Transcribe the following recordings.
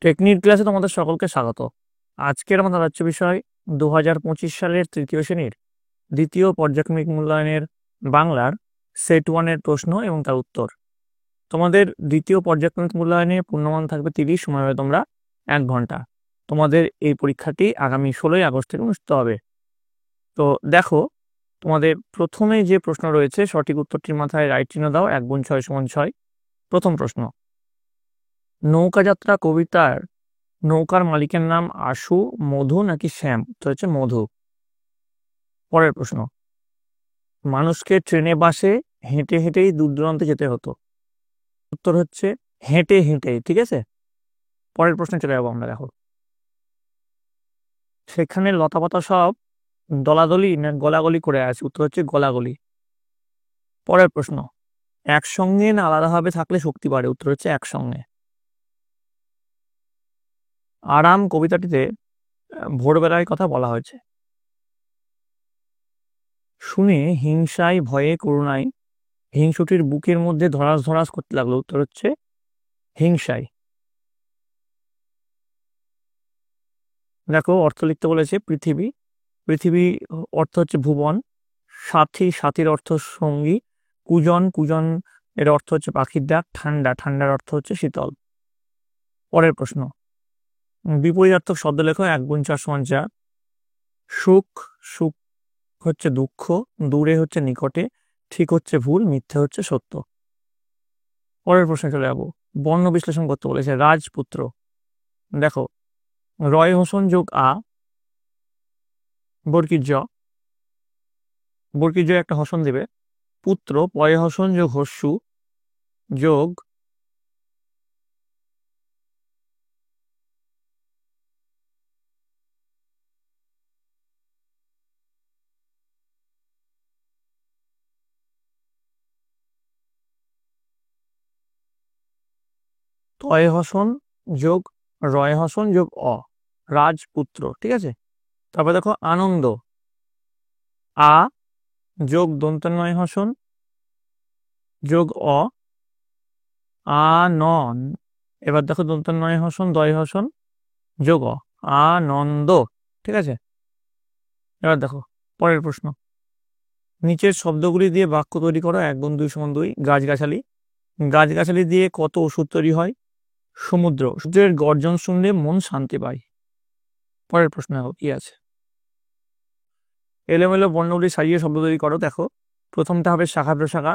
Technique ক্লাসে তোমাদের সকলকে স্বাগত। আজকের আমাদের আলোচ্য বিষয় 2025 সালের তৃতীয় শ্রেণীর দ্বিতীয় পর্যায়ক্রমিক মূল্যায়নের বাংলার সেট 1-এর প্রশ্ন এবং তার উত্তর। তোমাদের দ্বিতীয় পর্যায়ক্রমিক মূল্যায়নে পূর্ণমান থাকবে 30, সময় হবে তোমরা 1 ঘন্টা। তোমাদের এই পরীক্ষাটি আগামী 16ই আগস্ট থেকে অনুষ্ঠিত হবে। তো দেখো, তোমাদের প্রথমে যে প্রশ্ন রয়েছে সঠিক উত্তরটির মাথায় রাইট চিহ্ন দাও। 1 গুণ 6 সমান 6। প্রথম প্রশ্ন, নৌকাযাত্রা কবিতার নৌকার মালিকের নাম আশু, মধু নাকি শ্যাম? তো হচ্ছে মধু। পরের প্রশ্ন, মানুষকে ট্রেনে বাসে হেঁটে হেঁটেই দূর দূরান্তে যেতে হতো। উত্তর হচ্ছে হেঁটে হেঁটেই। ঠিক আছে, পরের প্রশ্নে চলে যাবো আমরা। দেখো, সেখানে লতাপাতা সব দলাদলি না গলাগলি করে আছে? উত্তর হচ্ছে গলাগলি। পরের প্রশ্ন, একসঙ্গে না আলাদাভাবে থাকলে শক্তি বাড়ে? উত্তর হচ্ছে একসঙ্গে। আরাম কবিতাটিতে ভোরবেলায় কথা বলা হয়েছে। শুনে হিংসায় ভয়ে করুণায় হিংসুটির বুকের মধ্যে ধরাস ধরাস করতে লাগলো। উত্তর হচ্ছে হিংসায়। দেখো, অর্থ লিখতে বলেছে পৃথিবী। পৃথিবী অর্থ হচ্ছে ভুবন। সাথী, সাথীর অর্থ সঙ্গী। কুজন, কুজন এর অর্থ হচ্ছে পাখির ডাক। ঠান্ডা, ঠান্ডার অর্থ হচ্ছে শীতল। পরের প্রশ্ন, বিপরীতার্থক শব্দ লেখো। 1 গুণ 4 সমান 4। সুখ, সুখ হচ্ছে দুঃখ। দূরে হচ্ছে নিকটে। ঠিক হচ্ছে ভুল, মিথ্যে হচ্ছে সত্য। পরের প্রশ্নে চলে যাবো। বর্ণ বিশ্লেষণ করতে বলেছে। রাজপুত্র, দেখো, রয় হোসেন যোগ আ, বর্গীর জ, বর্গীর জ একটা হসন দিবে। পুত্র, পয়ে হসন যোগ হস্যু যোগ তয়ে হসন যোগ রয় হসন যোগ অ, রাজপুত্র। ঠিক আছে, তারপর দেখো আনন্দ, আ যোগ দন্তন্বয় হসন যোগ অ, আনন। এবার দেখো দন্তন্বয় হসন দয় হসন যোগ অ, আনন্দ। ঠিক আছে, এবার দেখো পরের প্রশ্ন, নিচের শব্দগুলি দিয়ে বাক্য তৈরি করো। 1 গুণ 2 সমান 2। গাছগাছালি, গাছগাছালি দিয়ে কত ওষুধ তৈরি হয়? সমুদ্র, সূর্যের গর্জন শুনলে মন শান্তি পায়। পরের প্রশ্ন দেখো কি আছে। এলোমেলো বর্ণগুলি সাজিয়ে শব্দ তৈরি করো। দেখো, প্রথমটা হবে শাখা প্রশাখা,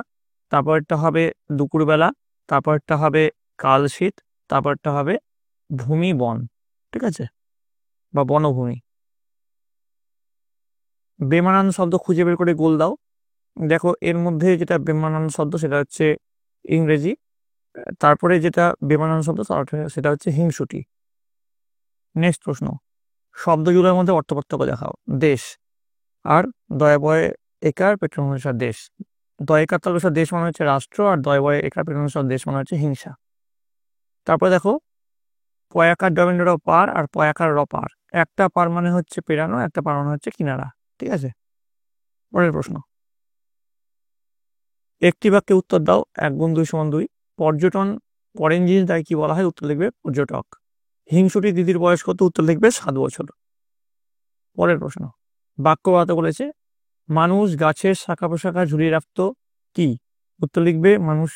তারপরটা হবে দুপুরবেলা, তারপরটা হবে কাল শীত, তারপরটা হবে ভূমি বন। ঠিক আছে, বা বনভূমি। বেমানান শব্দ খুঁজে বের করে গোল দাও। দেখো, এর মধ্যে যেটা বেমানান শব্দ সেটা হচ্ছে ইংরেজি, তারপরে যেটা বেমানান শব্দ সেটা হচ্ছে হিংসুটি। নেক্সট প্রশ্ন, শব্দগুলোর মধ্যে অর্থ পার্থক্য দেখাও। দেশ আর দয়া বয়ে একার পেট্রোল অনুসার দেশ। দয়কার তালবেশার দেশ মানে হচ্ছে রাষ্ট্র, আর দয় বয়ে একার পেট্রোল অনুসার দেশ মানে হচ্ছে হিংসা। তারপরে দেখো, পয়াকার ডবেন্ডর পার আর পয়াকার রপার। একটা পার মানে হচ্ছে পেরানো, একটা পার মানে হচ্ছে কিনারা। ঠিক আছে, পরের প্রশ্ন, একটি বাক্যে উত্তর দাও। 1 গুণ 2 সমান 2। পর্যটন পরেন জিনিস তাই কি বলা হয়? উত্তর লিখবে পর্যটক। হিংসুটি দিদির বয়স কত? উত্তর লিখবে 7 বছর। পরের প্রশ্ন, বাক্য বানাতে বলেছে। মানুষ গাছের শাখা প্রশাখা ঝুলিয়ে রাখতো কি? উত্তর লিখবে মানুষ,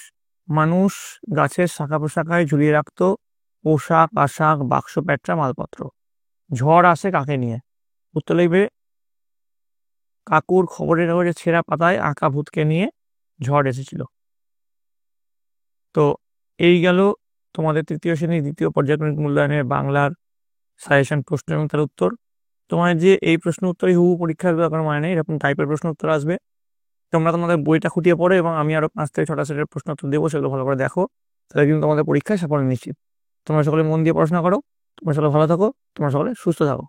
মানুষ গাছের শাখা প্রশাখায় ঝুলিয়ে রাখতো পোশাক, আশাক, বাক্স, প্যাটরা, মালপত্র। ঝড় আসে কাকে নিয়ে? উত্তর লিখবে কাকুর খবরের কাগজে ছেঁড়া পাতায় আঁকা ভূতকে নিয়ে ঝড় এসেছিল। তো এই গেল তোমাদের তৃতীয় শ্রেণীর দ্বিতীয় পর্যায়ক্রমিক মূল্যায়নের বাংলার সাজেশন প্রশ্ন এবং তার উত্তর। তোমার যে এই প্রশ্ন উত্তরই হুবহু পরীক্ষার ব্যাপার মানে নেই, এরকম টাইপের প্রশ্ন উত্তর আসবে। তোমরা তোমাদের বইটা খুঁটিয়ে পড়ো এবং আমি আরো 5 থেকে 6টা সেটের প্রশ্ন উত্তর দেবো, সেগুলো ভালো করে দেখো, তাহলে কিন্তু তোমাদের পরীক্ষায় সাফল্য নিশ্চিত। তোমরা সকলে মন দিয়ে পড়াশোনা করো। তোমরা সকলে ভালো থাকো, তোমরা সকলে সুস্থ থাকো।